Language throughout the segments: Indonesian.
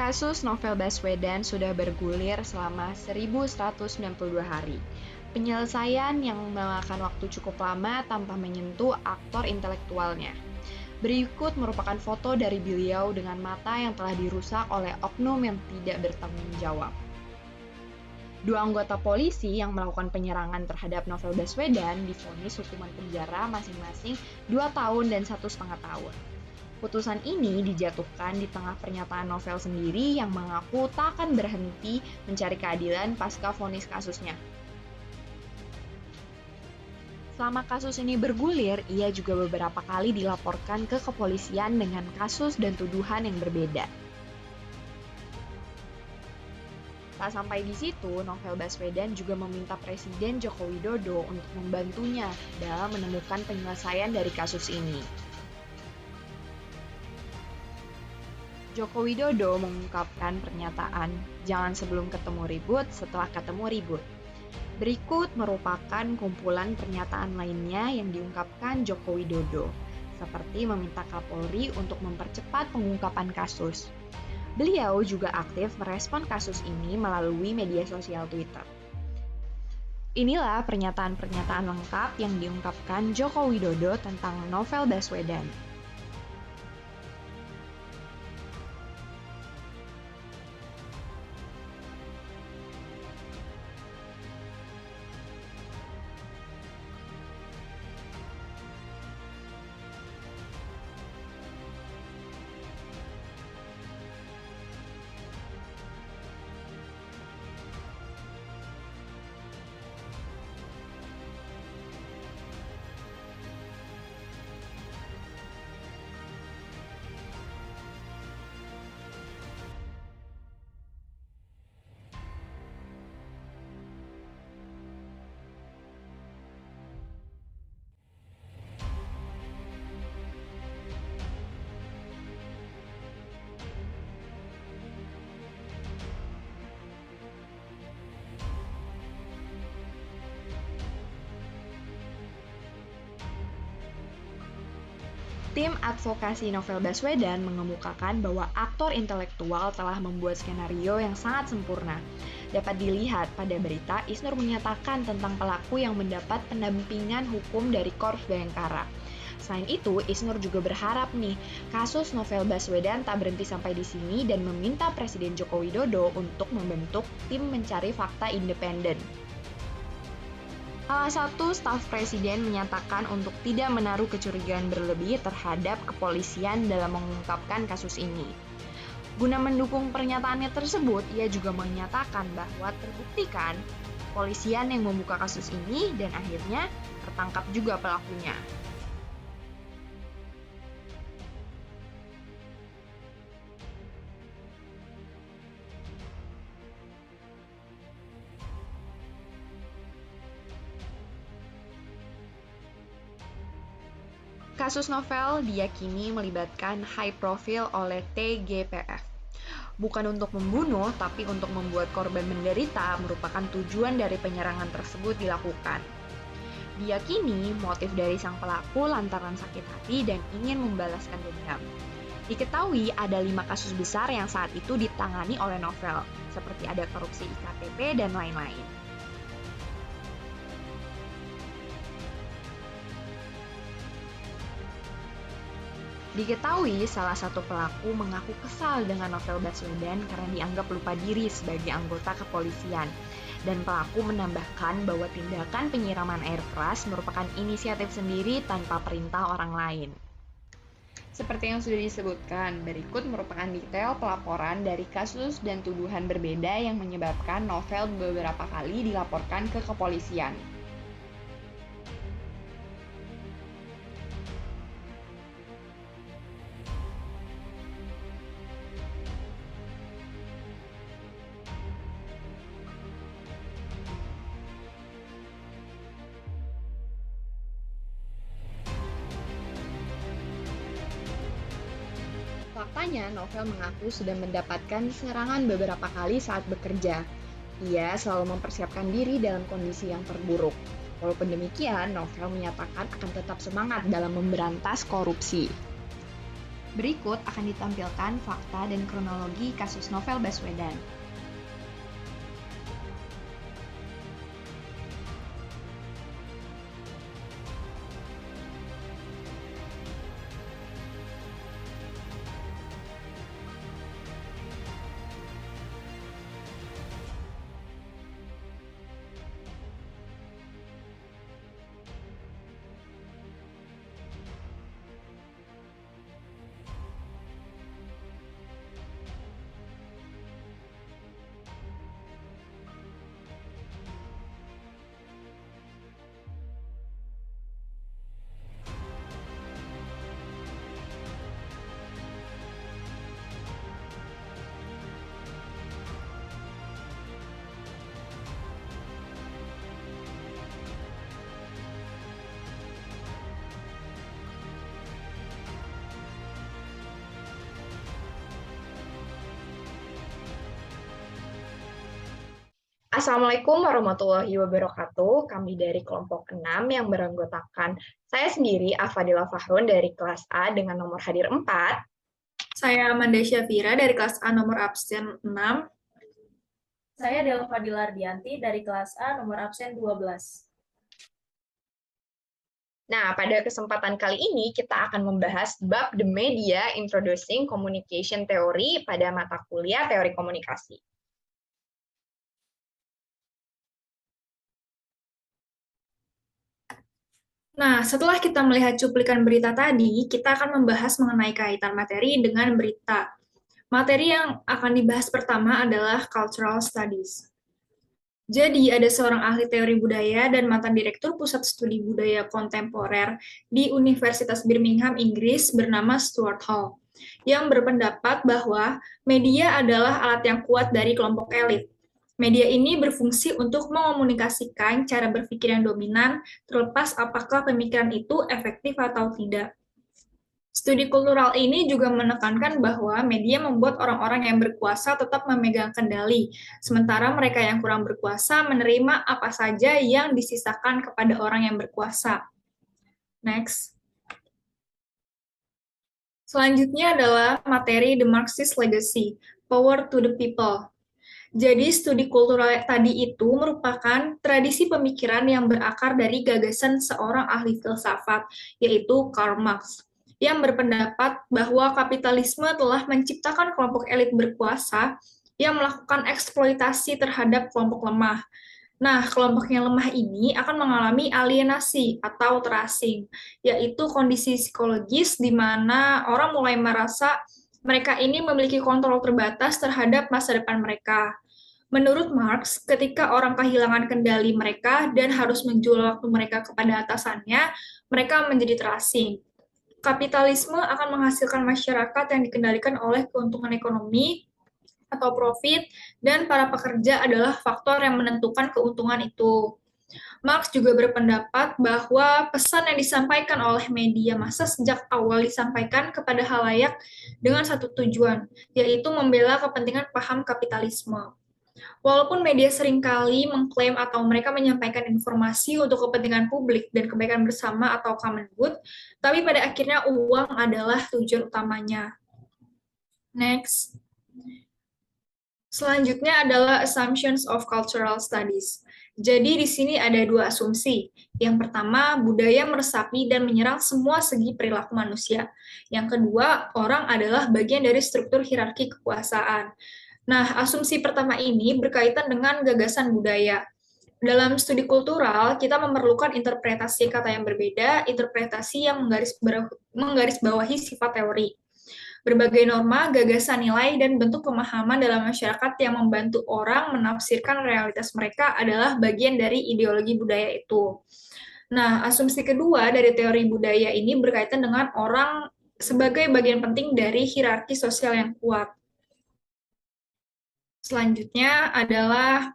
Kasus Novel Baswedan sudah bergulir selama 1192 hari. Penyelesaian yang memakan waktu cukup lama tanpa menyentuh aktor intelektualnya. Berikut merupakan foto dari beliau dengan mata yang telah dirusak oleh oknum yang tidak bertanggung jawab. Dua anggota polisi yang melakukan penyerangan terhadap Novel Baswedan divonis hukuman penjara masing-masing 2 tahun dan 1,5 tahun. Putusan ini dijatuhkan di tengah pernyataan Novel sendiri yang mengaku tak akan berhenti mencari keadilan pasca vonis kasusnya. Selama kasus ini bergulir, ia juga beberapa kali dilaporkan ke kepolisian dengan kasus dan tuduhan yang berbeda. Tak sampai di situ, Novel Baswedan juga meminta Presiden Joko Widodo untuk membantunya dalam menemukan penyelesaian dari kasus ini. Joko Widodo mengungkapkan pernyataan, "Jangan sebelum ketemu ribut, setelah ketemu ribut." Berikut merupakan kumpulan pernyataan lainnya yang diungkapkan Joko Widodo, seperti meminta Kapolri untuk mempercepat pengungkapan kasus. Beliau juga aktif merespon kasus ini melalui media sosial Twitter. Inilah pernyataan-pernyataan lengkap yang diungkapkan Joko Widodo tentang Novel Baswedan. Tim advokasi Novel Baswedan mengemukakan bahwa aktor intelektual telah membuat skenario yang sangat sempurna. Dapat dilihat pada berita, Isnur menyatakan tentang pelaku yang mendapat pendampingan hukum dari Korps Bayangkara. Selain itu, Isnur juga berharap kasus Novel Baswedan tak berhenti sampai di sini dan meminta Presiden Joko Widodo untuk membentuk tim mencari fakta independen. Salah satu staf presiden menyatakan untuk tidak menaruh kecurigaan berlebih terhadap kepolisian dalam mengungkapkan kasus ini. Guna mendukung pernyataannya tersebut, ia juga menyatakan bahwa terbuktikan kepolisian yang membuka kasus ini dan akhirnya tertangkap juga pelakunya. Kasus Novel diyakini melibatkan high profile oleh TGPF. Bukan untuk membunuh, tapi untuk membuat korban menderita merupakan tujuan dari penyerangan tersebut dilakukan. Diyakini motif dari sang pelaku lantaran sakit hati dan ingin membalaskan dendam. Diketahui ada 5 kasus besar yang saat itu ditangani oleh Novel, seperti ada korupsi IKTP dan lain-lain. Diketahui salah satu pelaku mengaku kesal dengan Novel Baswedan karena dianggap lupa diri sebagai anggota kepolisian. Dan pelaku menambahkan bahwa tindakan penyiraman air keras merupakan inisiatif sendiri tanpa perintah orang lain. Seperti yang sudah disebutkan, berikut merupakan detail pelaporan dari kasus dan tuduhan berbeda yang menyebabkan Novel beberapa kali dilaporkan ke kepolisian. Faktanya, Novel mengaku sudah mendapatkan serangan beberapa kali saat bekerja. Ia selalu mempersiapkan diri dalam kondisi yang terburuk. Walaupun demikian, Novel menyatakan akan tetap semangat dalam memberantas korupsi. Berikut akan ditampilkan fakta dan kronologi kasus Novel Baswedan. Assalamualaikum warahmatullahi wabarakatuh. Kami dari kelompok 6 yang beranggotakan saya sendiri, Afadila Fahrun dari kelas A dengan nomor hadir 4. Saya Amanda Syafira dari kelas A nomor absen 6. Saya Dela Fadila Ardianti dari kelas A nomor absen 12. Nah, pada kesempatan kali ini kita akan membahas bab The Media Introducing Communication Theory pada mata kuliah Teori Komunikasi. Nah, setelah kita melihat cuplikan berita tadi, kita akan membahas mengenai kaitan materi dengan berita. Materi yang akan dibahas pertama adalah Cultural Studies. Jadi, ada seorang ahli teori budaya dan mantan direktur Pusat Studi Budaya Kontemporer di Universitas Birmingham, Inggris, bernama Stuart Hall, yang berpendapat bahwa media adalah alat yang kuat dari kelompok elit. Media ini berfungsi untuk mengomunikasikan cara berpikir yang dominan, terlepas apakah pemikiran itu efektif atau tidak. Studi kultural ini juga menekankan bahwa media membuat orang-orang yang berkuasa tetap memegang kendali, sementara mereka yang kurang berkuasa menerima apa saja yang disisakan kepada orang yang berkuasa. Next. Selanjutnya adalah materi The Marxist Legacy, Power to the People. Jadi, studi kultural tadi itu merupakan tradisi pemikiran yang berakar dari gagasan seorang ahli filsafat, yaitu Karl Marx, yang berpendapat bahwa kapitalisme telah menciptakan kelompok elit berkuasa yang melakukan eksploitasi terhadap kelompok lemah. Nah, kelompok yang lemah ini akan mengalami alienasi atau terasing, yaitu kondisi psikologis di mana orang mulai merasa mereka ini memiliki kontrol terbatas terhadap masa depan mereka. Menurut Marx, ketika orang kehilangan kendali mereka dan harus menjual waktu mereka kepada atasannya, mereka menjadi terasing. Kapitalisme akan menghasilkan masyarakat yang dikendalikan oleh keuntungan ekonomi atau profit, dan para pekerja adalah faktor yang menentukan keuntungan itu. Marx juga berpendapat bahwa pesan yang disampaikan oleh media massa sejak awal disampaikan kepada halayak dengan satu tujuan, yaitu membela kepentingan paham kapitalisme. Walaupun media seringkali mengklaim atau mereka menyampaikan informasi untuk kepentingan publik dan kebaikan bersama atau common good, tapi pada akhirnya uang adalah tujuan utamanya. Next. Selanjutnya adalah assumptions of cultural studies. Jadi di sini ada dua asumsi. Yang pertama, budaya meresapi dan menyerang semua segi perilaku manusia. Yang kedua, orang adalah bagian dari struktur hierarki kekuasaan. Nah, asumsi pertama ini berkaitan dengan gagasan budaya. Dalam studi kultural, kita memerlukan interpretasi kata yang berbeda, interpretasi yang menggarisbawahi sifat teori. Berbagai norma, gagasan nilai, dan bentuk pemahaman dalam masyarakat yang membantu orang menafsirkan realitas mereka adalah bagian dari ideologi budaya itu. Nah, asumsi kedua dari teori budaya ini berkaitan dengan orang sebagai bagian penting dari hierarki sosial yang kuat. Selanjutnya adalah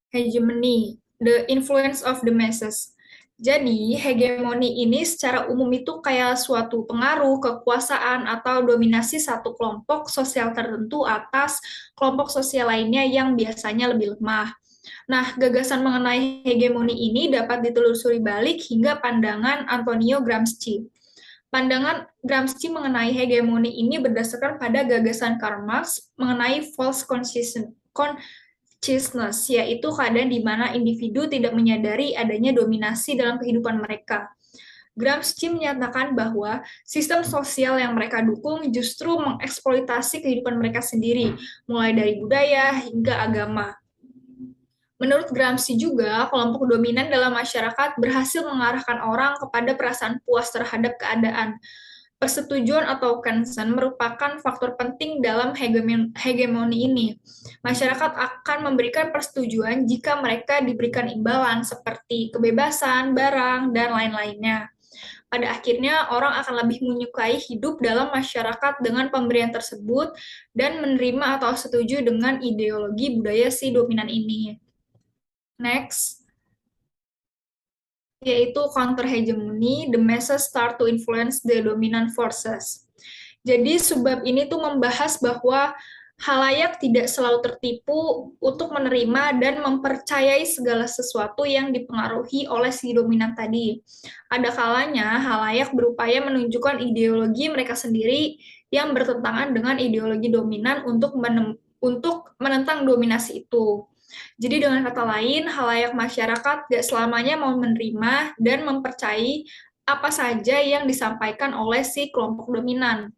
hegemony, the influence of the masses. Jadi, hegemoni ini secara umum itu kayak suatu pengaruh, kekuasaan, atau dominasi satu kelompok sosial tertentu atas kelompok sosial lainnya yang biasanya lebih lemah. Nah, gagasan mengenai hegemoni ini dapat ditelusuri balik hingga pandangan Antonio Gramsci. Pandangan Gramsci mengenai hegemoni ini berdasarkan pada gagasan Karl Marx mengenai false consciousness, yaitu keadaan di mana individu tidak menyadari adanya dominasi dalam kehidupan mereka. Gramsci menyatakan bahwa sistem sosial yang mereka dukung justru mengeksploitasi kehidupan mereka sendiri, mulai dari budaya hingga agama. Menurut Gramsci juga, kelompok dominan dalam masyarakat berhasil mengarahkan orang kepada perasaan puas terhadap keadaan. Persetujuan atau consent merupakan faktor penting dalam hegemoni ini. Masyarakat akan memberikan persetujuan jika mereka diberikan imbalan seperti kebebasan, barang, dan lain-lainnya. Pada akhirnya, orang akan lebih menyukai hidup dalam masyarakat dengan pemberian tersebut dan menerima atau setuju dengan ideologi budaya si dominan ini. Next, yaitu counter-hegemony, the masses start to influence the dominant forces. Jadi subbab ini tuh membahas bahwa halayak tidak selalu tertipu untuk menerima dan mempercayai segala sesuatu yang dipengaruhi oleh si dominan tadi. Ada kalanya halayak berupaya menunjukkan ideologi mereka sendiri yang bertentangan dengan ideologi dominan untuk menentang dominasi itu. Jadi dengan kata lain, halayak masyarakat gak selamanya mau menerima dan mempercayai apa saja yang disampaikan oleh si kelompok dominan.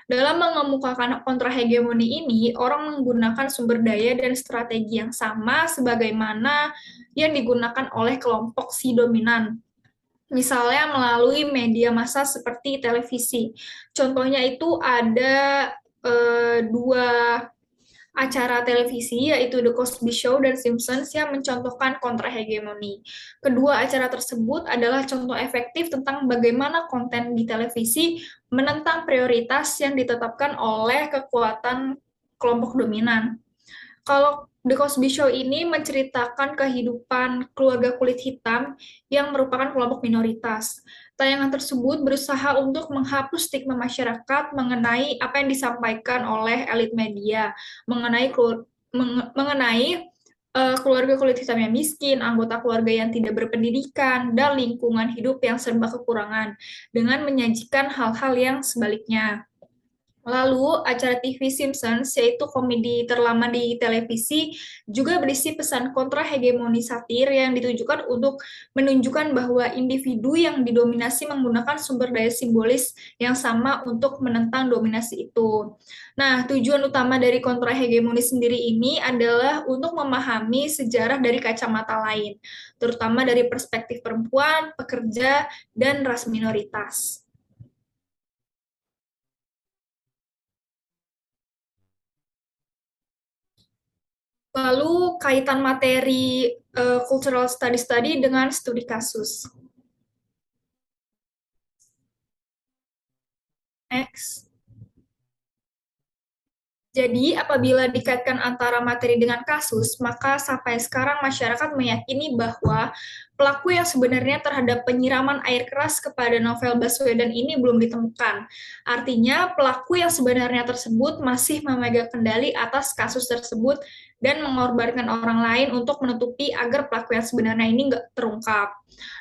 Dalam mengemukakan kontrahegemoni ini, orang menggunakan sumber daya dan strategi yang sama sebagaimana yang digunakan oleh kelompok si dominan. Misalnya melalui media massa seperti televisi. Contohnya itu ada dua acara televisi, yaitu The Cosby Show dan Simpsons, yang mencontohkan kontrahegemoni. Kedua acara tersebut adalah contoh efektif tentang bagaimana konten di televisi menentang prioritas yang ditetapkan oleh kekuatan kelompok dominan. Kalau The Cosby Show ini menceritakan kehidupan keluarga kulit hitam yang merupakan kelompok minoritas. Tayangan tersebut berusaha untuk menghapus stigma masyarakat mengenai apa yang disampaikan oleh elit media, mengenai keluarga kulit hitam yang miskin, anggota keluarga yang tidak berpendidikan, dan lingkungan hidup yang serba kekurangan, dengan menyajikan hal-hal yang sebaliknya. Lalu, acara TV Simpsons, yaitu komedi terlama di televisi, juga berisi pesan kontra hegemoni satir yang ditujukan untuk menunjukkan bahwa individu yang didominasi menggunakan sumber daya simbolis yang sama untuk menentang dominasi itu. Nah, tujuan utama dari kontra hegemoni sendiri ini adalah untuk memahami sejarah dari kacamata lain, terutama dari perspektif perempuan, pekerja, dan ras minoritas. Lalu kaitan materi cultural studies tadi dengan studi kasus. Next. Jadi, apabila dikaitkan antara materi dengan kasus, maka sampai sekarang masyarakat meyakini bahwa pelaku yang sebenarnya terhadap penyiraman air keras kepada Novel Baswedan ini belum ditemukan. Artinya, pelaku yang sebenarnya tersebut masih memegang kendali atas kasus tersebut dan mengorbankan orang lain untuk menutupi agar pelaku yang sebenarnya ini nggak terungkap.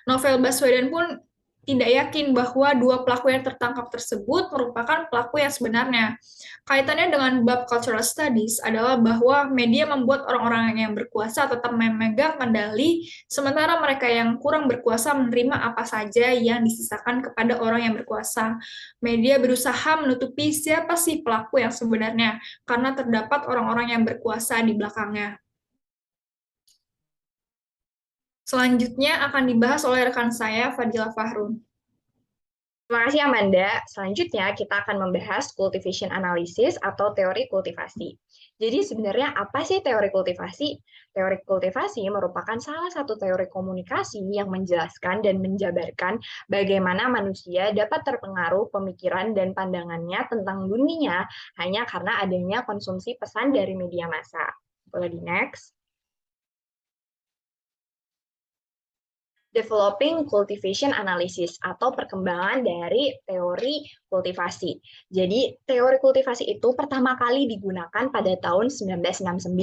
Novel Baswedan pun tidak yakin bahwa dua pelaku yang tertangkap tersebut merupakan pelaku yang sebenarnya. Kaitannya dengan bab cultural studies adalah bahwa media membuat orang-orang yang berkuasa tetap memegang kendali, sementara mereka yang kurang berkuasa menerima apa saja yang disisakan kepada orang yang berkuasa. Media berusaha menutupi siapa sih pelaku yang sebenarnya, karena terdapat orang-orang yang berkuasa di belakangnya. Selanjutnya akan dibahas oleh rekan saya, Fadila Fahrun. Terima kasih Amanda. Selanjutnya kita akan membahas cultivation analysis atau teori kultivasi. Jadi sebenarnya apa sih teori kultivasi? Teori kultivasi merupakan salah satu teori komunikasi yang menjelaskan dan menjabarkan bagaimana manusia dapat terpengaruh pemikiran dan pandangannya tentang dunia hanya karena adanya konsumsi pesan dari media massa. Boleh di next. Developing Cultivation Analysis atau perkembangan dari teori kultivasi. Jadi, teori kultivasi itu pertama kali digunakan pada tahun 1969.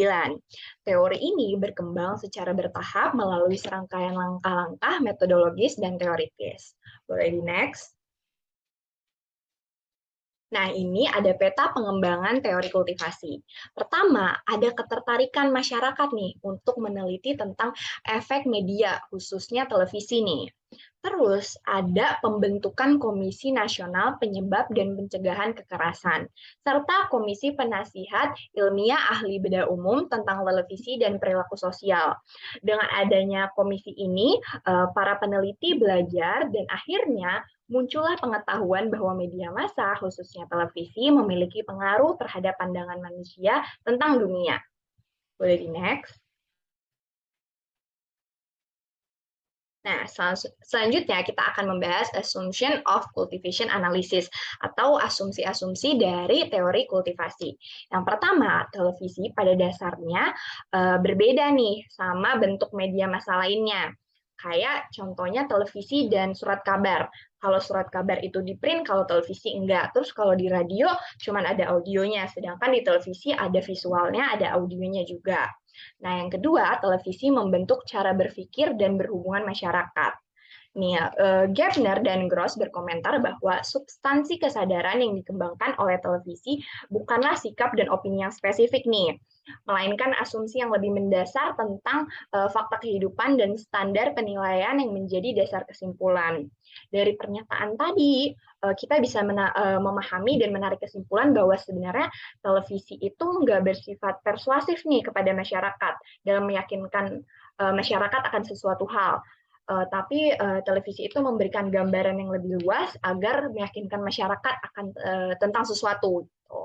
Teori ini berkembang secara bertahap melalui serangkaian langkah-langkah metodologis dan teoritis. Boleh di next? Nah, ini ada peta pengembangan teori kultivasi. Pertama, ada ketertarikan masyarakat nih untuk meneliti tentang efek media, khususnya televisi nih. Terus, ada pembentukan Komisi Nasional Penyebab dan Pencegahan Kekerasan, serta Komisi Penasihat Ilmiah Ahli Bedah Umum tentang televisi dan perilaku sosial. Dengan adanya komisi ini, para peneliti belajar dan akhirnya muncullah pengetahuan bahwa media massa, khususnya televisi, memiliki pengaruh terhadap pandangan manusia tentang dunia. Boleh di next? Nah, selanjutnya kita akan membahas assumption of cultivation analysis atau asumsi-asumsi dari teori kultivasi. Yang pertama, televisi pada dasarnya berbeda nih sama bentuk media massa lainnya. Kayak contohnya televisi dan surat kabar. Kalau surat kabar itu di print, kalau televisi enggak. Terus kalau di radio cuman ada audionya, sedangkan di televisi ada visualnya, ada audionya juga. Nah, yang kedua, televisi membentuk cara berpikir dan berhubungan masyarakat. Nih, Gardner dan Gross berkomentar bahwa substansi kesadaran yang dikembangkan oleh televisi bukanlah sikap dan opini yang spesifik nih, melainkan asumsi yang lebih mendasar tentang fakta kehidupan dan standar penilaian yang menjadi dasar kesimpulan. Dari pernyataan tadi, kita bisa memahami dan menarik kesimpulan bahwa sebenarnya televisi itu nggak bersifat persuasif nih kepada masyarakat dalam meyakinkan masyarakat akan sesuatu hal. Tapi televisi itu memberikan gambaran yang lebih luas agar meyakinkan masyarakat akan tentang sesuatu. Gitu.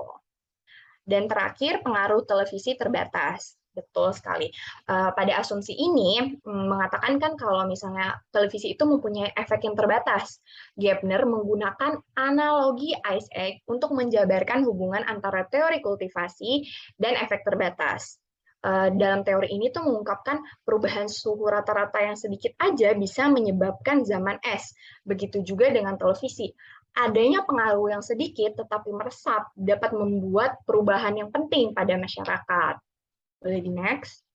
Dan terakhir, pengaruh televisi terbatas. Betul sekali. Pada asumsi ini mengatakan kan kalau misalnya televisi itu mempunyai efek yang terbatas. Gardner menggunakan analogi Ice Age untuk menjabarkan hubungan antara teori kultivasi dan efek terbatas. Dalam teori ini tuh mengungkapkan perubahan suhu rata-rata yang sedikit aja bisa menyebabkan zaman es. Begitu juga dengan televisi. Adanya pengaruh yang sedikit tetapi meresap dapat membuat perubahan yang penting pada masyarakat. Boleh di next?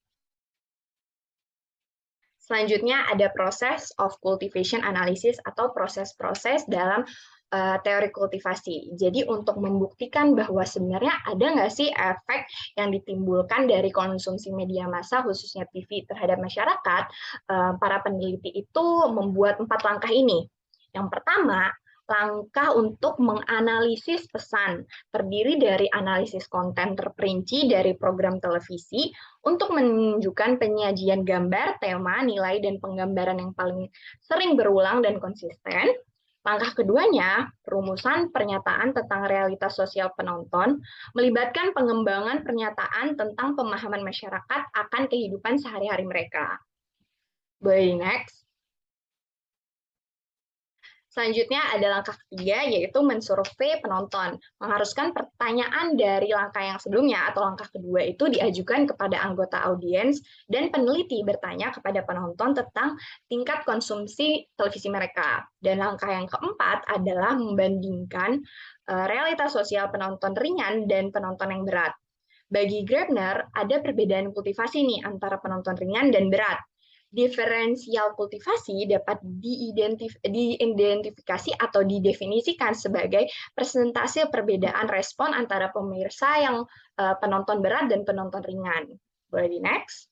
Selanjutnya ada proses of cultivation analysis atau proses-proses dalam teori kultivasi. Jadi untuk membuktikan bahwa sebenarnya ada nggak sih efek yang ditimbulkan dari konsumsi media massa, khususnya TV terhadap masyarakat, para peneliti itu membuat 4 langkah ini. Yang pertama, langkah untuk menganalisis pesan, terdiri dari analisis konten terperinci dari program televisi untuk menunjukkan penyajian gambar, tema, nilai, dan penggambaran yang paling sering berulang dan konsisten. Langkah keduanya, perumusan pernyataan tentang realitas sosial penonton, melibatkan pengembangan pernyataan tentang pemahaman masyarakat akan kehidupan sehari-hari mereka. Boleh next? Selanjutnya ada langkah ketiga, yaitu mensurvei penonton. Mengharuskan pertanyaan dari langkah yang sebelumnya atau langkah kedua itu diajukan kepada anggota audiens dan peneliti bertanya kepada penonton tentang tingkat konsumsi televisi mereka. Dan langkah yang keempat adalah membandingkan realitas sosial penonton ringan dan penonton yang berat. Bagi Gardner, ada perbedaan kultivasi nih antara penonton ringan dan berat. Diferensial kultivasi dapat diidentifikasi atau didefinisikan sebagai persentase perbedaan respon antara pemirsa yang penonton berat dan penonton ringan. Boleh di next?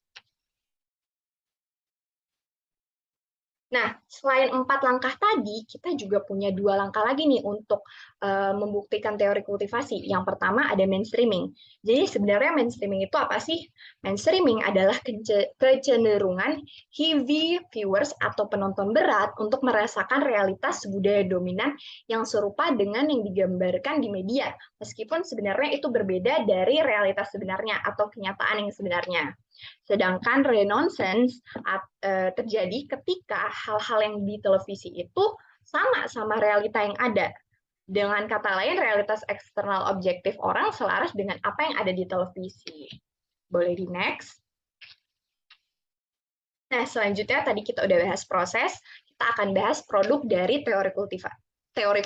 Nah, selain 4 langkah tadi, kita juga punya 2 langkah lagi nih untuk membuktikan teori kultivasi. Yang pertama ada mainstreaming. Jadi sebenarnya mainstreaming itu apa sih? Mainstreaming adalah kecenderungan heavy viewers atau penonton berat untuk merasakan realitas budaya dominan yang serupa dengan yang digambarkan di media, meskipun sebenarnya itu berbeda dari realitas sebenarnya atau kenyataan yang sebenarnya. Sedangkan renonsens terjadi ketika hal-hal yang di televisi itu sama realita yang ada. Dengan kata lain, realitas eksternal objektif orang selaras dengan apa yang ada di televisi. Boleh di next? Nah, selanjutnya tadi kita udah bahas proses, kita akan bahas produk dari teori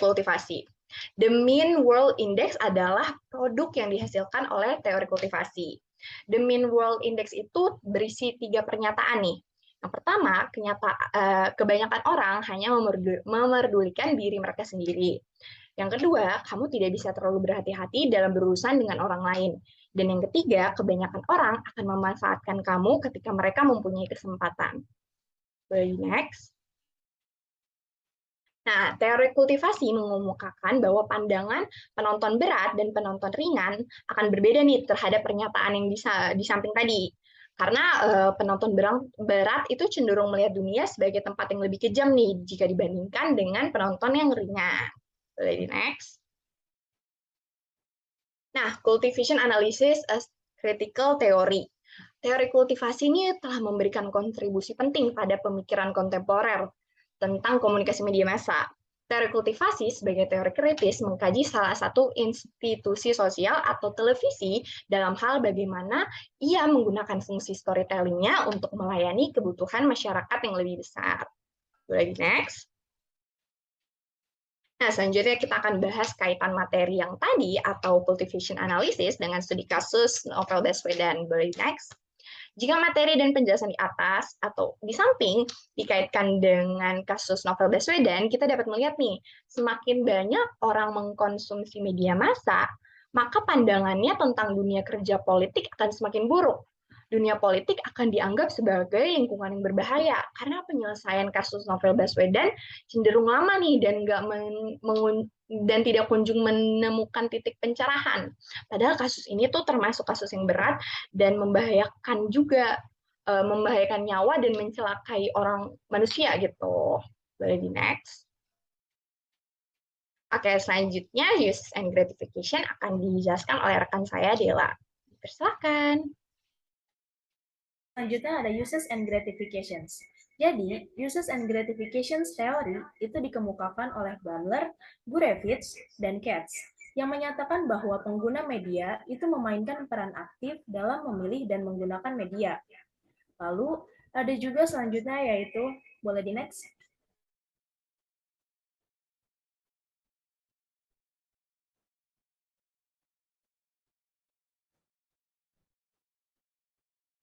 kultivasi. The Mean World Index adalah produk yang dihasilkan oleh teori kultivasi. The Mean World Index itu berisi 3 pernyataan nih. Yang pertama, kebanyakan orang hanya memerdulikan diri mereka sendiri. Yang kedua, kamu tidak bisa terlalu berhati-hati dalam berurusan dengan orang lain. Dan yang ketiga, kebanyakan orang akan memanfaatkan kamu ketika mereka mempunyai kesempatan. Next. Nah, teori kultivasi mengemukakan bahwa pandangan penonton berat dan penonton ringan akan berbeda nih terhadap pernyataan yang di samping tadi. Karena penonton berat itu cenderung melihat dunia sebagai tempat yang lebih kejam nih jika dibandingkan dengan penonton yang ringan. Next. Nah, cultivation analysis as critical theory. Teori kultivasi ini telah memberikan kontribusi penting pada pemikiran kontemporer tentang komunikasi media massa. Teori kultivasi sebagai teori kritis mengkaji salah satu institusi sosial atau televisi dalam hal bagaimana ia menggunakan fungsi storytelling-nya untuk melayani kebutuhan masyarakat yang lebih besar. Boleh next. Nah, selanjutnya kita akan bahas kaitan materi yang tadi atau cultivation analysis dengan studi kasus novel Baswedan. Boleh next. Jika materi dan penjelasan di atas atau di samping dikaitkan dengan kasus novel Baswedan, kita dapat melihat nih, semakin banyak orang mengkonsumsi media massa, maka pandangannya tentang dunia kerja politik akan semakin buruk. Dunia politik akan dianggap sebagai lingkungan yang berbahaya karena penyelesaian kasus novel Baswedan cenderung lama nih dan tidak kunjung menemukan titik pencerahan. Padahal kasus ini tuh termasuk kasus yang berat dan membahayakan juga, membahayakan nyawa dan mencelakai orang manusia gitu. Boleh di next. Oke, selanjutnya use and gratification akan dijelaskan oleh rekan saya, Dela. Silakan. Selanjutnya ada uses and gratifications. Jadi, uses and gratifications teori itu dikemukakan oleh Bandler, Gurevich, dan Katz, yang menyatakan bahwa pengguna media itu memainkan peran aktif dalam memilih dan menggunakan media. Lalu, ada juga selanjutnya yaitu, boleh di next?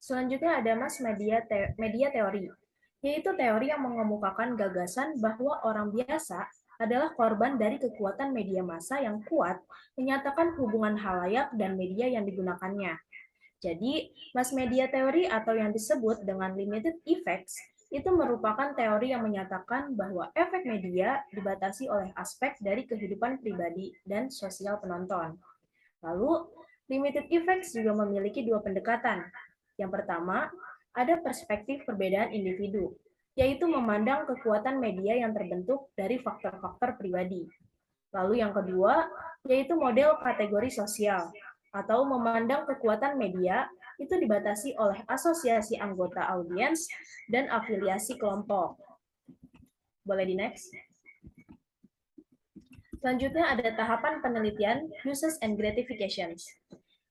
Selanjutnya ada mass media teori, yaitu teori yang mengemukakan gagasan bahwa orang biasa adalah korban dari kekuatan media massa yang kuat menyatakan hubungan halayak dan media yang digunakannya. Jadi, mass media teori atau yang disebut dengan limited effects itu merupakan teori yang menyatakan bahwa efek media dibatasi oleh aspek dari kehidupan pribadi dan sosial penonton. Lalu, limited effects juga memiliki dua pendekatan. Yang pertama, ada perspektif perbedaan individu, yaitu memandang kekuatan media yang terbentuk dari faktor-faktor pribadi. Lalu yang kedua, yaitu model kategori sosial, atau memandang kekuatan media itu dibatasi oleh asosiasi anggota audiens dan afiliasi kelompok. Boleh di next? Selanjutnya ada tahapan penelitian uses and gratifications.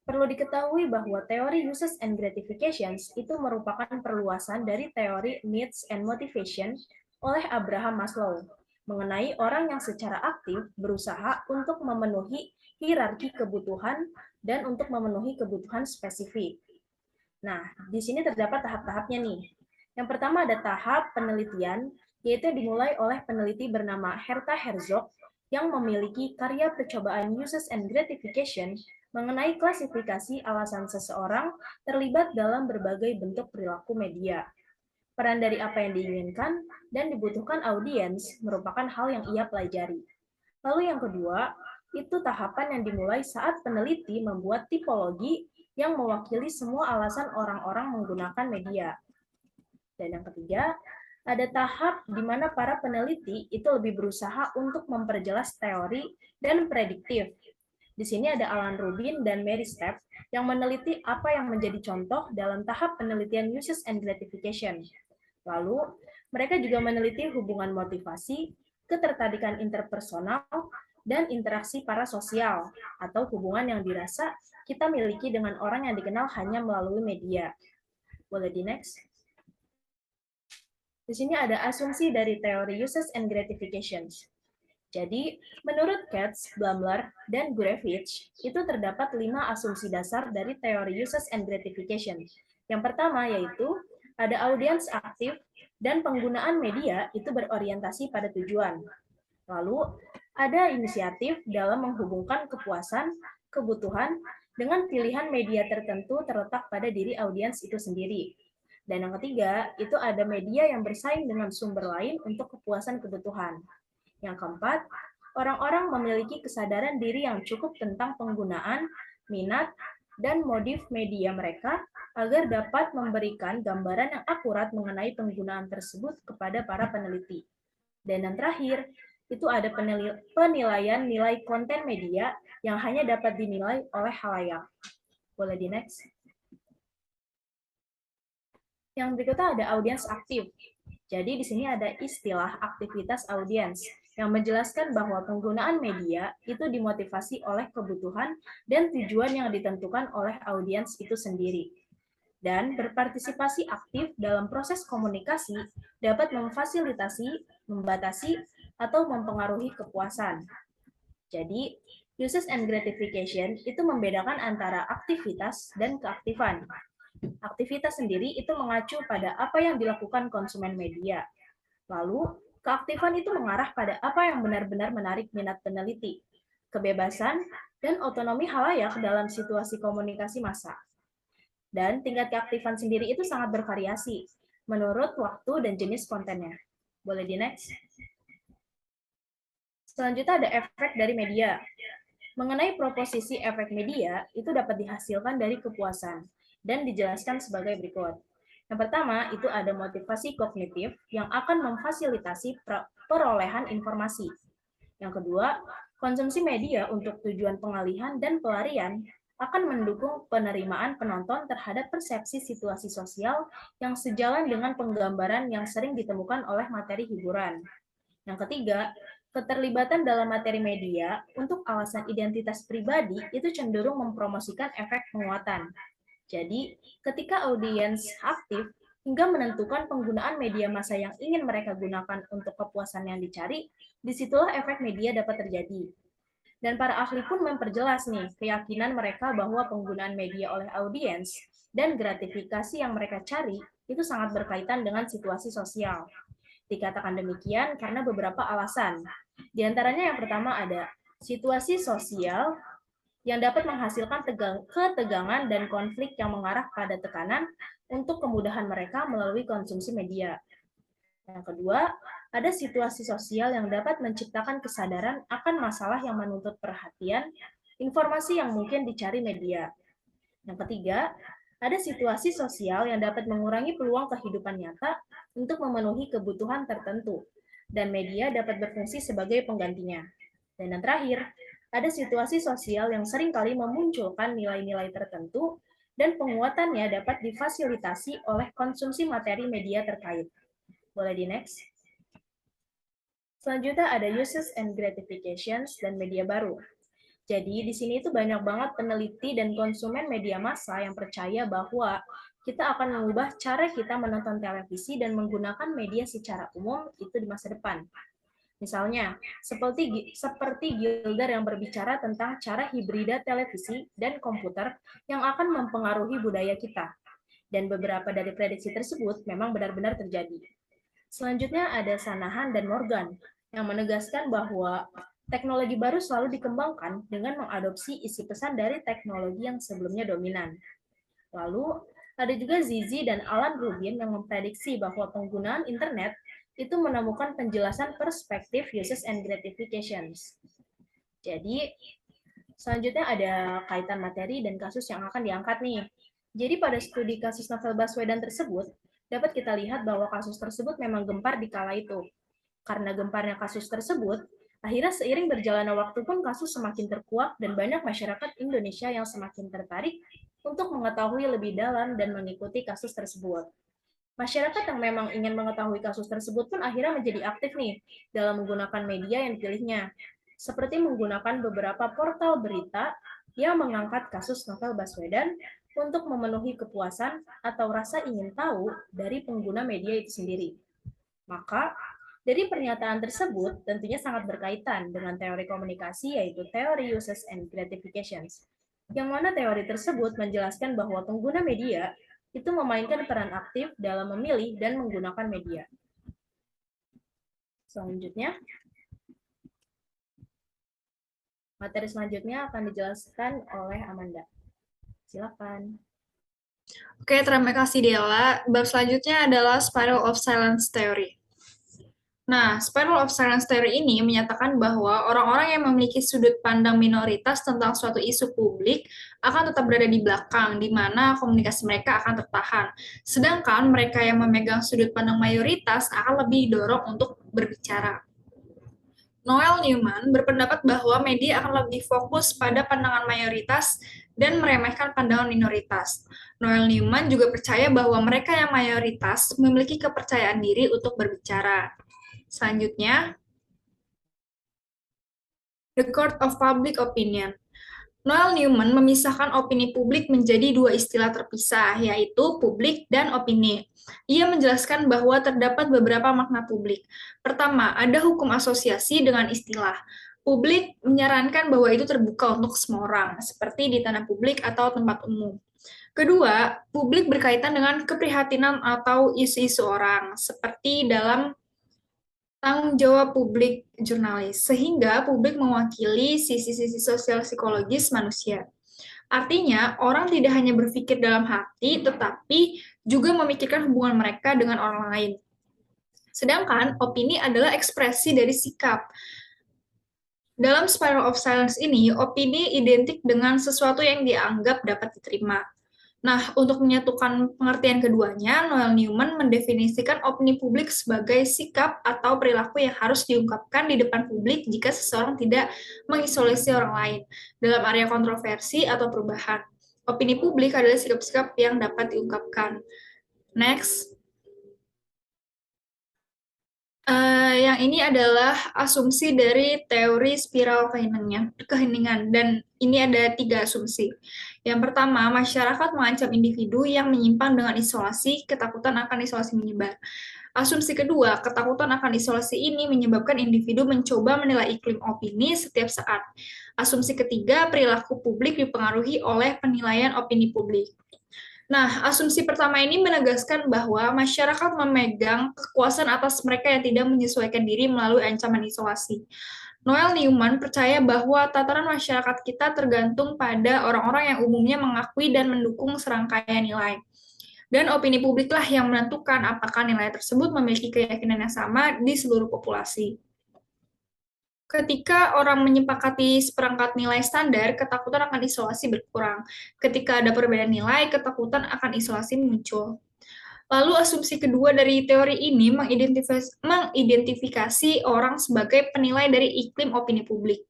Perlu diketahui bahwa teori uses and gratifications itu merupakan perluasan dari teori needs and motivation oleh Abraham Maslow mengenai orang yang secara aktif berusaha untuk memenuhi hierarki kebutuhan dan untuk memenuhi kebutuhan spesifik. Nah, di sini terdapat tahap-tahapnya nih. Yang pertama ada tahap penelitian, yaitu dimulai oleh peneliti bernama Herta Herzog yang memiliki karya percobaan uses and gratification mengenai klasifikasi alasan seseorang terlibat dalam berbagai bentuk perilaku media. Peran dari apa yang diinginkan dan dibutuhkan audiens merupakan hal yang ia pelajari. Lalu yang kedua, itu tahapan yang dimulai saat peneliti membuat tipologi yang mewakili semua alasan orang-orang menggunakan media. Dan yang ketiga, ada tahap di mana para peneliti itu lebih berusaha untuk memperjelas teori dan prediktif. Di sini ada Alan Rubin dan Mary Stepp yang meneliti apa yang menjadi contoh dalam tahap penelitian uses and gratification. Lalu, mereka juga meneliti hubungan motivasi, ketertarikan interpersonal, dan interaksi parasosial, atau hubungan yang dirasa kita miliki dengan orang yang dikenal hanya melalui media. Boleh di next? Di sini ada asumsi dari teori uses and gratifications. Jadi, menurut Katz, Blumler, dan Gurevich, itu terdapat 5 asumsi dasar dari teori uses and gratification. Yang pertama yaitu, ada audiens aktif dan penggunaan media itu berorientasi pada tujuan. Lalu, ada inisiatif dalam menghubungkan kepuasan, kebutuhan, dengan pilihan media tertentu terletak pada diri audiens itu sendiri. Dan yang ketiga, itu ada media yang bersaing dengan sumber lain untuk kepuasan kebutuhan. Yang keempat, orang-orang memiliki kesadaran diri yang cukup tentang penggunaan, minat, dan modif media mereka agar dapat memberikan gambaran yang akurat mengenai penggunaan tersebut kepada para peneliti. Dan yang terakhir, itu ada penilaian nilai konten media yang hanya dapat dinilai oleh khalayak. Boleh di next. Yang berikutnya ada audiens aktif. Jadi di sini ada istilah aktivitas audiens yang menjelaskan bahwa penggunaan media itu dimotivasi oleh kebutuhan dan tujuan yang ditentukan oleh audiens itu sendiri. Dan berpartisipasi aktif dalam proses komunikasi dapat memfasilitasi, membatasi, atau mempengaruhi kepuasan. Jadi, uses and gratification itu membedakan antara aktivitas dan keaktifan. Aktivitas sendiri itu mengacu pada apa yang dilakukan konsumen media. Lalu, keaktifan itu mengarah pada apa yang benar-benar menarik minat peneliti, kebebasan, dan otonomi khalayak dalam situasi komunikasi massa. Dan tingkat keaktifan sendiri itu sangat bervariasi menurut waktu dan jenis kontennya. Boleh di next. Selanjutnya ada efek dari media. Mengenai proposisi efek media, itu dapat dihasilkan dari kepuasan dan dijelaskan sebagai berikut. Yang pertama, itu ada motivasi kognitif yang akan memfasilitasi perolehan informasi. Yang kedua, konsumsi media untuk tujuan pengalihan dan pelarian akan mendukung penerimaan penonton terhadap persepsi situasi sosial yang sejalan dengan penggambaran yang sering ditemukan oleh materi hiburan. Yang ketiga, keterlibatan dalam materi media untuk alasan identitas pribadi itu cenderung mempromosikan efek penguatan. Jadi, ketika audiens aktif hingga menentukan penggunaan media massa yang ingin mereka gunakan untuk kepuasan yang dicari, disitulah efek media dapat terjadi. Dan para ahli pun memperjelas nih keyakinan mereka bahwa penggunaan media oleh audiens dan gratifikasi yang mereka cari itu sangat berkaitan dengan situasi sosial. Dikatakan demikian karena beberapa alasan. Di antaranya yang pertama ada situasi sosial yang dapat menghasilkan ketegangan dan konflik yang mengarah pada tekanan untuk kemudahan mereka melalui konsumsi media. Yang kedua, ada situasi sosial yang dapat menciptakan kesadaran akan masalah yang menuntut perhatian, informasi yang mungkin dicari media. Yang ketiga, ada situasi sosial yang dapat mengurangi peluang kehidupan nyata untuk memenuhi kebutuhan tertentu, dan media dapat berfungsi sebagai penggantinya. Dan yang terakhir, ada situasi sosial yang seringkali memunculkan nilai-nilai tertentu dan penguatannya dapat difasilitasi oleh konsumsi materi media terkait. Boleh di next. Selanjutnya ada uses and gratifications dan media baru. Jadi di sini itu banyak banget peneliti dan konsumen media massa yang percaya bahwa kita akan mengubah cara kita menonton televisi dan menggunakan media secara umum itu di masa depan. Misalnya, seperti Gilder yang berbicara tentang cara hibrida televisi dan komputer yang akan mempengaruhi budaya kita. Dan beberapa dari prediksi tersebut memang benar-benar terjadi. Selanjutnya ada Sanahan dan Morgan yang menegaskan bahwa teknologi baru selalu dikembangkan dengan mengadopsi isi pesan dari teknologi yang sebelumnya dominan. Lalu, ada juga Zizi dan Alan Rubin yang memprediksi bahwa penggunaan internet itu menemukan penjelasan perspektif uses and gratifications. Jadi, selanjutnya ada kaitan materi dan kasus yang akan diangkat nih. Jadi pada studi kasus novel Baswedan tersebut, dapat kita lihat bahwa kasus tersebut memang gempar di kala itu. Karena gemparnya kasus tersebut, akhirnya seiring berjalannya waktu pun kasus semakin terkuak dan banyak masyarakat Indonesia yang semakin tertarik untuk mengetahui lebih dalam dan mengikuti kasus tersebut. Masyarakat yang memang ingin mengetahui kasus tersebut pun akhirnya menjadi aktif nih dalam menggunakan media yang dipilihnya, seperti menggunakan beberapa portal berita yang mengangkat kasus novel Baswedan untuk memenuhi kepuasan atau rasa ingin tahu dari pengguna media itu sendiri. Maka, dari pernyataan tersebut tentunya sangat berkaitan dengan teori komunikasi, yaitu teori uses and gratifications, yang mana teori tersebut menjelaskan bahwa pengguna media itu memainkan peran aktif dalam memilih dan menggunakan media. Selanjutnya, materi selanjutnya akan dijelaskan oleh Amanda. Silakan. Oke, terima kasih Dela. Bab selanjutnya adalah Spiral of Silence Theory. Nah, Spiral of Silence Theory ini menyatakan bahwa orang-orang yang memiliki sudut pandang minoritas tentang suatu isu publik akan tetap berada di belakang, di mana komunikasi mereka akan tertahan. Sedangkan mereka yang memegang sudut pandang mayoritas akan lebih didorong untuk berbicara. Noel Newman berpendapat bahwa media akan lebih fokus pada pandangan mayoritas dan meremehkan pandangan minoritas. Noel Newman juga percaya bahwa mereka yang mayoritas memiliki kepercayaan diri untuk berbicara. Selanjutnya, The Court of Public Opinion. Noel Newman memisahkan opini publik menjadi dua istilah terpisah, yaitu publik dan opini. Ia menjelaskan bahwa terdapat beberapa makna publik. Pertama, ada hukum asosiasi dengan istilah. Publik menyarankan bahwa itu terbuka untuk semua orang, seperti di tanah publik atau tempat umum. Kedua, publik berkaitan dengan keprihatinan atau isu-isu orang, seperti dalam tanggung jawab publik jurnalis, sehingga publik mewakili sisi-sisi sosial psikologis manusia. Artinya, orang tidak hanya berpikir dalam hati, tetapi juga memikirkan hubungan mereka dengan orang lain. Sedangkan, opini adalah ekspresi dari sikap. Dalam Spiral of Silence ini, opini identik dengan sesuatu yang dianggap dapat diterima. Nah, untuk menyatukan pengertian keduanya, Noel Newman mendefinisikan opini publik sebagai sikap atau perilaku yang harus diungkapkan di depan publik jika seseorang tidak mengisolasi orang lain dalam area kontroversi atau perubahan. Opini publik adalah sikap-sikap yang dapat diungkapkan. Next. Yang ini adalah asumsi dari teori spiral keheningan, dan ini ada 3 asumsi. Yang pertama, masyarakat mengancam individu yang menyimpang dengan isolasi, ketakutan akan isolasi menyebar. Asumsi kedua, ketakutan akan isolasi ini menyebabkan individu mencoba menilai iklim opini setiap saat. Asumsi ketiga, perilaku publik dipengaruhi oleh penilaian opini publik. Nah, asumsi pertama ini menegaskan bahwa masyarakat memegang kekuasaan atas mereka yang tidak menyesuaikan diri melalui ancaman isolasi. Noel Newman percaya bahwa tataran masyarakat kita tergantung pada orang-orang yang umumnya mengakui dan mendukung serangkaian nilai. Dan opini publiklah yang menentukan apakah nilai tersebut memiliki keyakinan yang sama di seluruh populasi. Ketika orang menyepakati seperangkat nilai standar, ketakutan akan isolasi berkurang. Ketika ada perbedaan nilai, ketakutan akan isolasi muncul. Lalu asumsi kedua dari teori ini mengidentifikasi orang sebagai penilai dari iklim opini publik.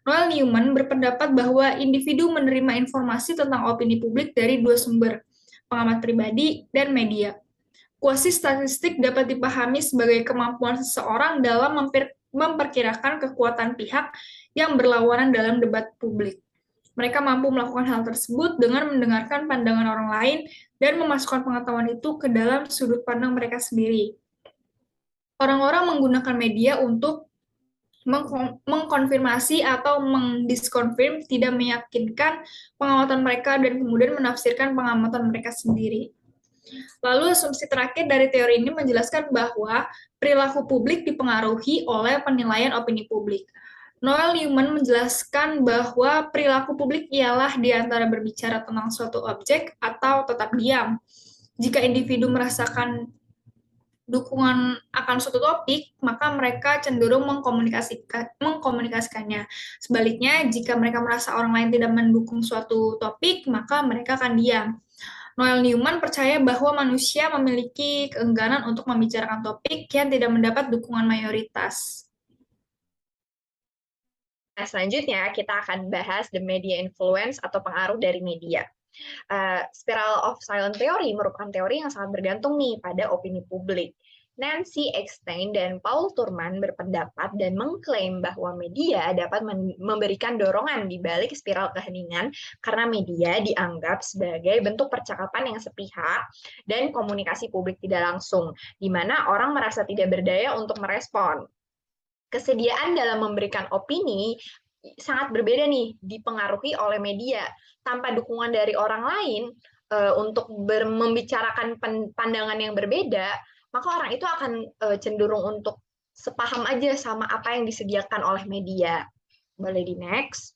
Noel Newman berpendapat bahwa individu menerima informasi tentang opini publik dari 2 sumber, pengamat pribadi dan media. Kuasi statistik dapat dipahami sebagai kemampuan seseorang dalam memperkirakan kekuatan pihak yang berlawanan dalam debat publik. Mereka mampu melakukan hal tersebut dengan mendengarkan pandangan orang lain dan memasukkan pengetahuan itu ke dalam sudut pandang mereka sendiri. Orang-orang menggunakan media untuk mengkonfirmasi atau mendiskonfirm tidak meyakinkan pengamatan mereka dan kemudian menafsirkan pengamatan mereka sendiri. Lalu asumsi terakhir dari teori ini menjelaskan bahwa perilaku publik dipengaruhi oleh penilaian opini publik. Noel Newman menjelaskan bahwa perilaku publik ialah di antara berbicara tentang suatu objek atau tetap diam. Jika individu merasakan dukungan akan suatu topik, maka mereka cenderung mengkomunikasikannya. Sebaliknya, jika mereka merasa orang lain tidak mendukung suatu topik, maka mereka akan diam. Noel Newman percaya bahwa manusia memiliki keengganan untuk membicarakan topik yang tidak mendapat dukungan mayoritas. Nah, selanjutnya kita akan bahas the media influence atau pengaruh dari media. Spiral of silent theory merupakan teori yang sangat bergantung nih pada opini publik. Nancy Eckstein dan Paul Thurman berpendapat dan mengklaim bahwa media dapat memberikan dorongan di balik spiral keheningan karena media dianggap sebagai bentuk percakapan yang sepihak dan komunikasi publik tidak langsung, di mana orang merasa tidak berdaya untuk merespon. Kesediaan dalam memberikan opini sangat berbeda nih, dipengaruhi oleh media. Tanpa dukungan dari orang lain untuk membicarakan pandangan yang berbeda, maka orang itu akan cenderung untuk sepaham aja sama apa yang disediakan oleh media. Boleh di next.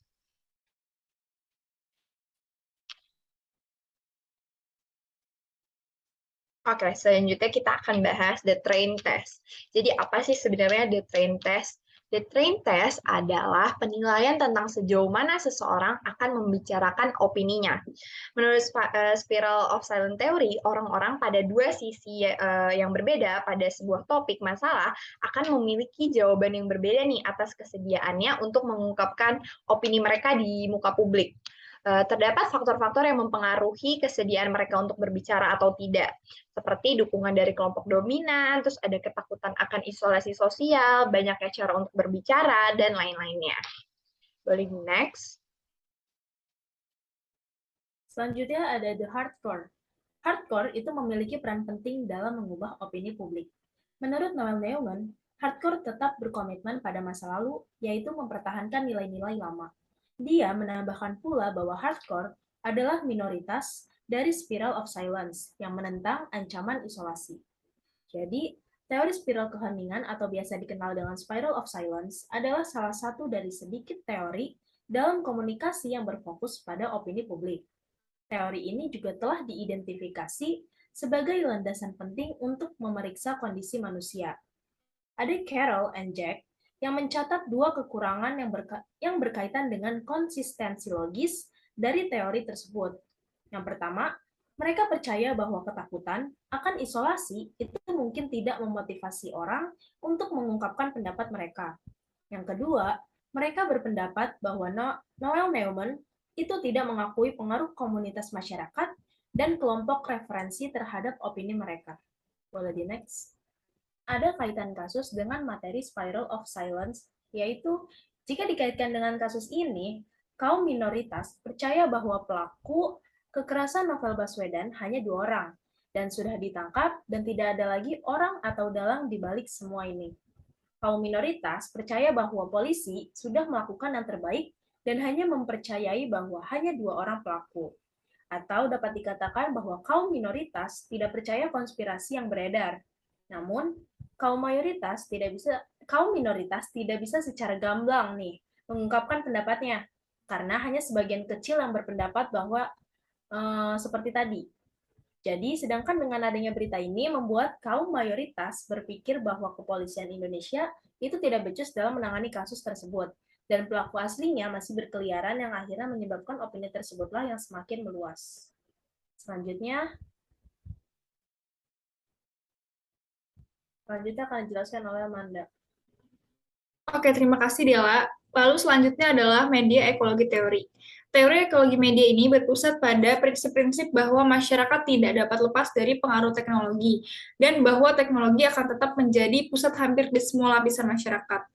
Oke, selanjutnya kita akan bahas the train test. Jadi apa sih sebenarnya the train test? The train test adalah penilaian tentang sejauh mana seseorang akan membicarakan opininya. Menurut Spiral of Silence Theory, orang-orang pada dua sisi yang berbeda pada sebuah topik masalah akan memiliki jawaban yang berbeda nih atas kesediaannya untuk mengungkapkan opini mereka di muka publik. Terdapat faktor-faktor yang mempengaruhi kesediaan mereka untuk berbicara atau tidak, seperti dukungan dari kelompok dominan, terus ada ketakutan akan isolasi sosial, banyaknya cara untuk berbicara, dan lain-lainnya. Boleh next. Selanjutnya ada the hardcore. Hardcore itu memiliki peran penting dalam mengubah opini publik. Menurut Noel Neumann, hardcore tetap berkomitmen pada masa lalu, yaitu mempertahankan nilai-nilai lama. Dia menambahkan pula bahwa hardcore adalah minoritas dari spiral of silence yang menentang ancaman isolasi. Jadi, teori spiral keheningan atau biasa dikenal dengan spiral of silence adalah salah satu dari sedikit teori dalam komunikasi yang berfokus pada opini publik. Teori ini juga telah diidentifikasi sebagai landasan penting untuk memeriksa kondisi manusia. Ada Carol and Jack yang mencatat dua kekurangan yang berkaitan dengan konsistensi logis dari teori tersebut. Yang pertama, mereka percaya bahwa ketakutan akan isolasi itu mungkin tidak memotivasi orang untuk mengungkapkan pendapat mereka. Yang kedua, mereka berpendapat bahwa Noel Neumann itu tidak mengakui pengaruh komunitas masyarakat dan kelompok referensi terhadap opini mereka. Boleh di next. Ada kaitan kasus dengan materi spiral of silence, yaitu jika dikaitkan dengan kasus ini, kaum minoritas percaya bahwa pelaku kekerasan Novel Baswedan hanya 2 orang, dan sudah ditangkap dan tidak ada lagi orang atau dalang di balik semua ini. Kaum minoritas percaya bahwa polisi sudah melakukan yang terbaik dan hanya mempercayai bahwa hanya 2 orang pelaku. Atau dapat dikatakan bahwa kaum minoritas tidak percaya konspirasi yang beredar. Namun, kaum minoritas tidak bisa secara gamblang nih mengungkapkan pendapatnya karena hanya sebagian kecil yang berpendapat bahwa seperti tadi. Jadi, sedangkan dengan adanya berita ini membuat kaum mayoritas berpikir bahwa kepolisian Indonesia itu tidak becus dalam menangani kasus tersebut dan pelaku aslinya masih berkeliaran yang akhirnya menyebabkan opini tersebutlah yang semakin meluas. Selanjutnya akan dijelaskan oleh Amanda. Oke, terima kasih Dela. Lalu selanjutnya adalah media ekologi teori. Teori ekologi media ini berpusat pada prinsip-prinsip bahwa masyarakat tidak dapat lepas dari pengaruh teknologi, dan bahwa teknologi akan tetap menjadi pusat hampir di semua lapisan masyarakat.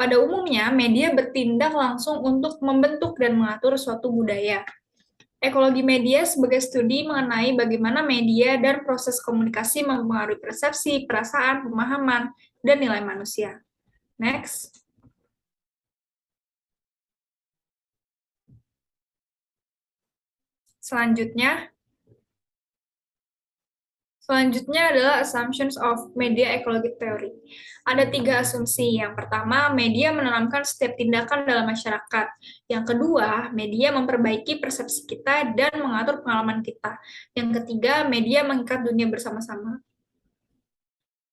Pada umumnya, media bertindak langsung untuk membentuk dan mengatur suatu budaya. Ekologi media sebagai studi mengenai bagaimana media dan proses komunikasi mempengaruhi persepsi, perasaan, pemahaman, dan nilai manusia. Next. Selanjutnya adalah assumptions of media ecology theory. Ada 3 asumsi. Yang pertama, media menanamkan setiap tindakan dalam masyarakat. Yang kedua, media memperbaiki persepsi kita dan mengatur pengalaman kita. Yang ketiga, media mengikat dunia bersama-sama.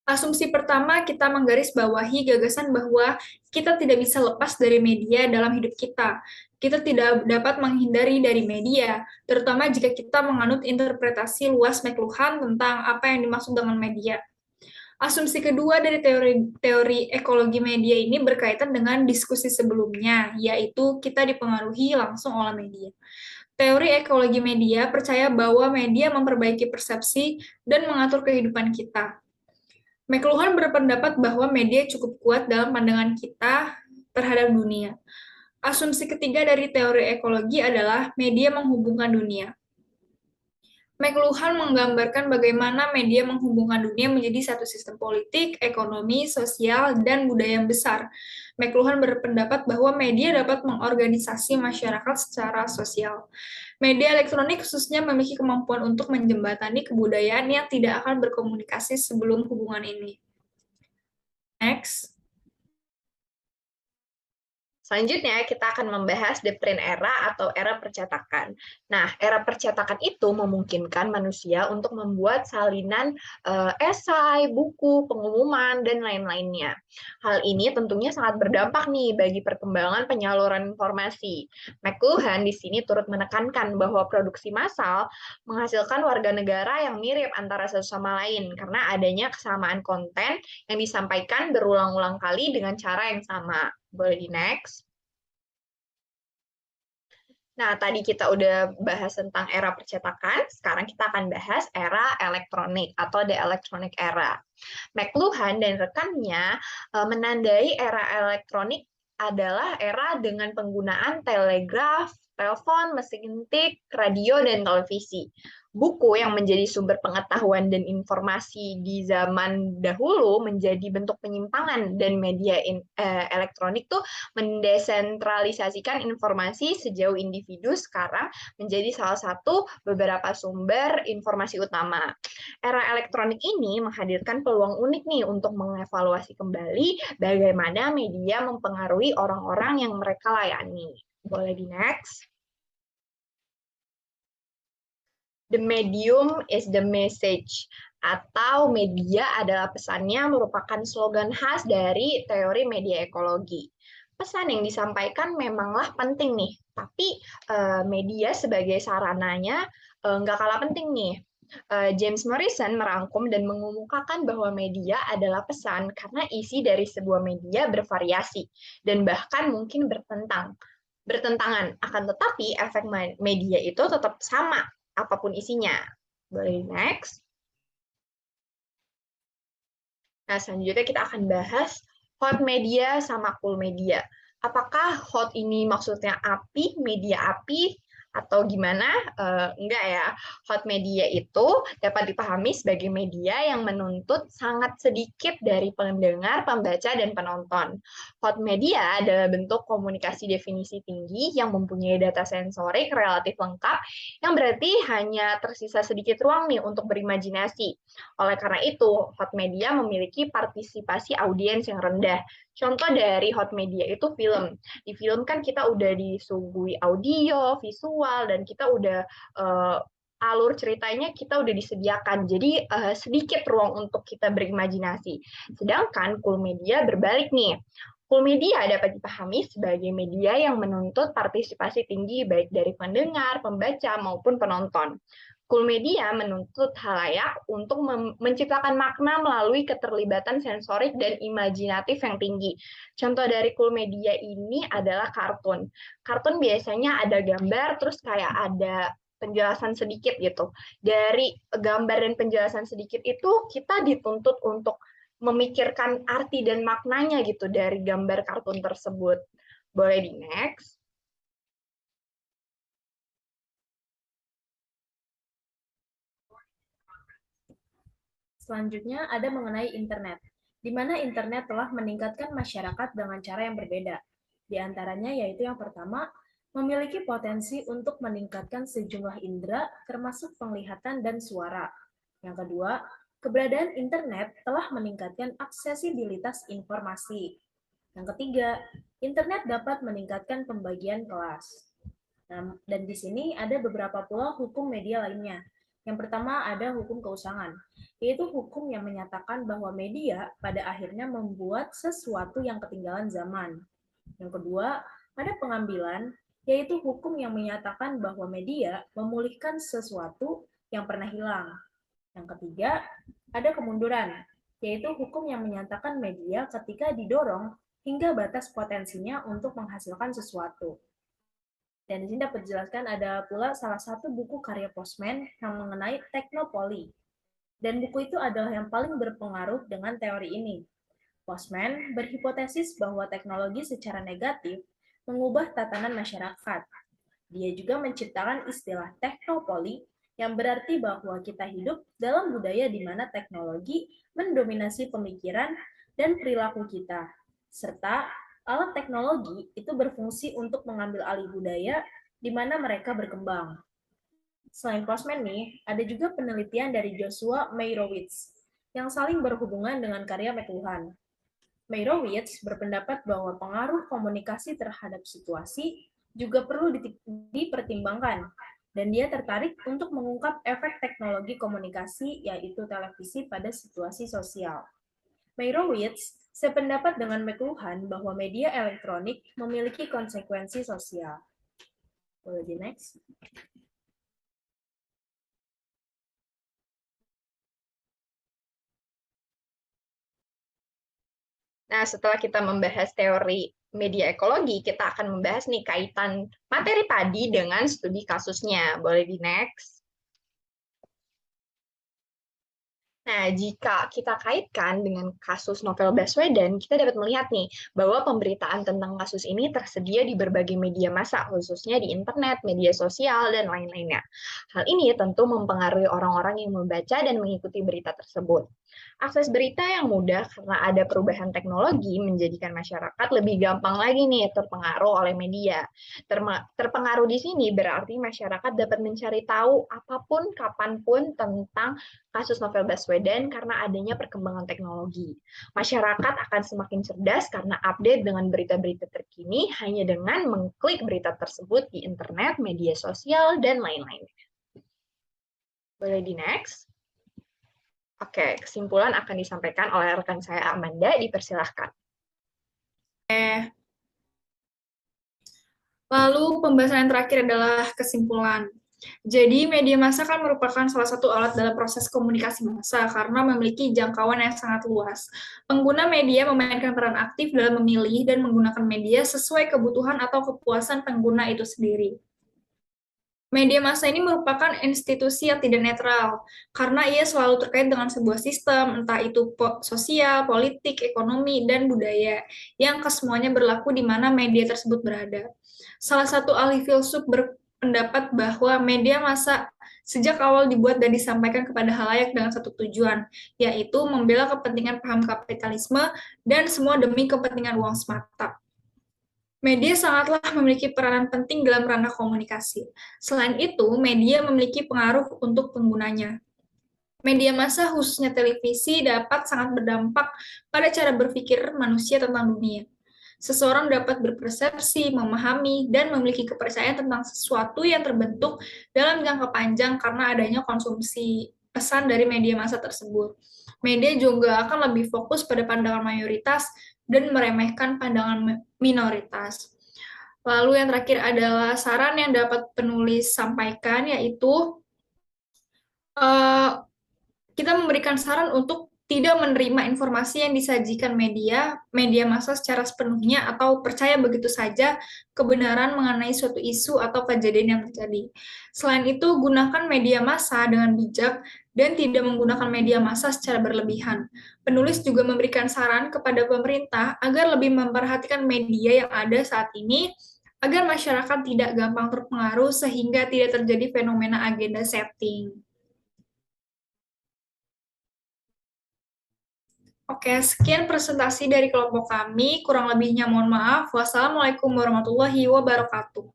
Asumsi pertama, kita menggarisbawahi gagasan bahwa kita tidak bisa lepas dari media dalam hidup kita. Kita tidak dapat menghindari dari media, terutama jika kita menganut interpretasi luas McLuhan tentang apa yang dimaksud dengan media. Asumsi kedua dari teori ekologi media ini berkaitan dengan diskusi sebelumnya, yaitu kita dipengaruhi langsung oleh media. Teori ekologi media percaya bahwa media memperbaiki persepsi dan mengatur kehidupan kita. McLuhan berpendapat bahwa media cukup kuat dalam pandangan kita terhadap dunia. Asumsi ketiga dari teori ekologi adalah media menghubungkan dunia. McLuhan menggambarkan bagaimana media menghubungkan dunia menjadi satu sistem politik, ekonomi, sosial, dan budaya yang besar. McLuhan berpendapat bahwa media dapat mengorganisasi masyarakat secara sosial. Media elektronik khususnya memiliki kemampuan untuk menjembatani kebudayaan yang tidak akan berkomunikasi sebelum hubungan ini. Next. Selanjutnya, kita akan membahas the print era atau era percetakan. Nah, era percetakan itu memungkinkan manusia untuk membuat salinan esai, buku, pengumuman, dan lain-lainnya. Hal ini tentunya sangat berdampak nih bagi perkembangan penyaluran informasi. McLuhan di sini turut menekankan bahwa produksi massal menghasilkan warga negara yang mirip antara satu sama lain karena adanya kesamaan konten yang disampaikan berulang-ulang kali dengan cara yang sama. Boleh di next. Nah, tadi kita udah bahas tentang era percetakan, sekarang kita akan bahas era elektronik atau the electronic era. McLuhan dan rekannya menandai era elektronik adalah era dengan penggunaan telegraf, telepon, mesin ketik, radio, dan televisi. Buku yang menjadi sumber pengetahuan dan informasi di zaman dahulu menjadi bentuk penyimpangan, dan media elektronik tuh mendesentralisasikan informasi sejauh individu sekarang menjadi salah satu beberapa sumber informasi utama. Era elektronik ini menghadirkan peluang unik nih untuk mengevaluasi kembali bagaimana media mempengaruhi orang-orang yang mereka layani. Boleh di next. The medium is the message, atau media adalah pesannya merupakan slogan khas dari teori media ekologi. Pesan yang disampaikan memanglah penting nih, tapi media sebagai sarananya nggak kalah penting nih. James Morrison merangkum dan mengemukakan bahwa media adalah pesan karena isi dari sebuah media bervariasi dan bahkan mungkin bertentangan. Akan tetapi efek media itu tetap sama apapun isinya. Boleh next. Nah, selanjutnya kita akan bahas hot media sama cool media. Apakah hot ini maksudnya api, media api, atau gimana? Enggak ya. Hot media itu dapat dipahami sebagai media yang menuntut sangat sedikit dari pendengar, pembaca, dan penonton. Hot media adalah bentuk komunikasi definisi tinggi yang mempunyai data sensorik relatif lengkap, yang berarti hanya tersisa sedikit ruang nih untuk berimajinasi. Oleh karena itu, hot media memiliki partisipasi audiens yang rendah. Contoh dari hot media itu film. Di film kan kita udah disuguhi audio, visual, dan kita udah alur ceritanya kita udah disediakan. Jadi sedikit ruang untuk kita berimajinasi. Sedangkan cool media berbalik nih. Cool media dapat dipahami sebagai media yang menuntut partisipasi tinggi baik dari pendengar, pembaca, maupun penonton. Cool media menuntut halayak untuk menciptakan makna melalui keterlibatan sensorik dan imajinatif yang tinggi. Contoh dari cool media ini adalah kartun. Kartun biasanya ada gambar, terus kayak ada penjelasan sedikit gitu. Dari gambar dan penjelasan sedikit itu, kita dituntut untuk memikirkan arti dan maknanya gitu dari gambar kartun tersebut. Boleh di next. Selanjutnya ada mengenai internet, di mana internet telah meningkatkan masyarakat dengan cara yang berbeda. Di antaranya yaitu yang pertama, memiliki potensi untuk meningkatkan sejumlah indera termasuk penglihatan dan suara. Yang kedua, keberadaan internet telah meningkatkan aksesibilitas informasi. Yang ketiga, internet dapat meningkatkan pembagian kelas. Dan di sini ada beberapa pula hukum media lainnya. Yang pertama ada hukum keusangan, yaitu hukum yang menyatakan bahwa media pada akhirnya membuat sesuatu yang ketinggalan zaman. Yang kedua, ada pengambilan, yaitu hukum yang menyatakan bahwa media memulihkan sesuatu yang pernah hilang. Yang ketiga, ada kemunduran, yaitu hukum yang menyatakan media ketika didorong hingga batas potensinya untuk menghasilkan sesuatu. Dan di sini dapat dijelaskan ada pula salah satu buku karya Postman yang mengenai teknopoli. Dan buku itu adalah yang paling berpengaruh dengan teori ini. Postman berhipotesis bahwa teknologi secara negatif mengubah tatanan masyarakat. Dia juga menciptakan istilah teknopoli yang berarti bahwa kita hidup dalam budaya di mana teknologi mendominasi pemikiran dan perilaku kita, serta alat teknologi itu berfungsi untuk mengambil alih budaya di mana mereka berkembang. Selain Postman nih, ada juga penelitian dari Joshua Meyerowitz yang saling berhubungan dengan karya McLuhan. Meyerowitz berpendapat bahwa pengaruh komunikasi terhadap situasi juga perlu dipertimbangkan, dan dia tertarik untuk mengungkap efek teknologi komunikasi, yaitu televisi, pada situasi sosial. Meyerowitz sependapat dengan McLuhan bahwa media elektronik memiliki konsekuensi sosial. Boleh di next? Nah, setelah kita membahas teori media ekologi, kita akan membahas nih kaitan materi tadi dengan studi kasusnya. Boleh di next? Nah, jika kita kaitkan dengan kasus Novel Baswedan, kita dapat melihat nih bahwa pemberitaan tentang kasus ini tersedia di berbagai media massa, khususnya di internet, media sosial, dan lain-lainnya. Hal ini tentu mempengaruhi orang-orang yang membaca dan mengikuti berita tersebut. Akses berita yang mudah karena ada perubahan teknologi menjadikan masyarakat lebih gampang lagi nih terpengaruh oleh media. Terpengaruh di sini berarti masyarakat dapat mencari tahu apapun, kapanpun tentang kasus Novel Baswedan karena adanya perkembangan teknologi. Masyarakat akan semakin cerdas karena update dengan berita-berita terkini hanya dengan mengklik berita tersebut di internet, media sosial, dan lain-lain. Boleh di next? Oke, kesimpulan akan disampaikan oleh rekan saya Amanda, dipersilahkan. Lalu pembahasan yang terakhir adalah kesimpulan. Jadi, media massa kan merupakan salah satu alat dalam proses komunikasi massa karena memiliki jangkauan yang sangat luas. Pengguna media memainkan peran aktif dalam memilih dan menggunakan media sesuai kebutuhan atau kepuasan pengguna itu sendiri. Media massa ini merupakan institusi yang tidak netral, karena ia selalu terkait dengan sebuah sistem, entah itu sosial, politik, ekonomi, dan budaya, yang kesemuanya berlaku di mana media tersebut berada. Salah satu ahli filsuf berpendapat bahwa media massa sejak awal dibuat dan disampaikan kepada halayak dengan satu tujuan, yaitu membela kepentingan paham kapitalisme dan semua demi kepentingan uang semata. Media sangatlah memiliki peranan penting dalam ranah komunikasi. Selain itu, media memiliki pengaruh untuk penggunanya. Media massa, khususnya televisi, dapat sangat berdampak pada cara berpikir manusia tentang dunia. Seseorang dapat berpersepsi, memahami, dan memiliki kepercayaan tentang sesuatu yang terbentuk dalam jangka panjang karena adanya konsumsi pesan dari media massa tersebut. Media juga akan lebih fokus pada pandangan mayoritas dan meremehkan pandangan minoritas. Lalu yang terakhir adalah saran yang dapat penulis sampaikan, yaitu kita memberikan saran untuk tidak menerima informasi yang disajikan media massa secara sepenuhnya atau percaya begitu saja kebenaran mengenai suatu isu atau kejadian yang terjadi. Selain itu, gunakan media massa dengan bijak dan tidak menggunakan media massa secara berlebihan. Penulis juga memberikan saran kepada pemerintah agar lebih memperhatikan media yang ada saat ini agar masyarakat tidak gampang terpengaruh sehingga tidak terjadi fenomena agenda setting. Oke, sekian presentasi dari kelompok kami. Kurang lebihnya mohon maaf. Wassalamualaikum warahmatullahi wabarakatuh.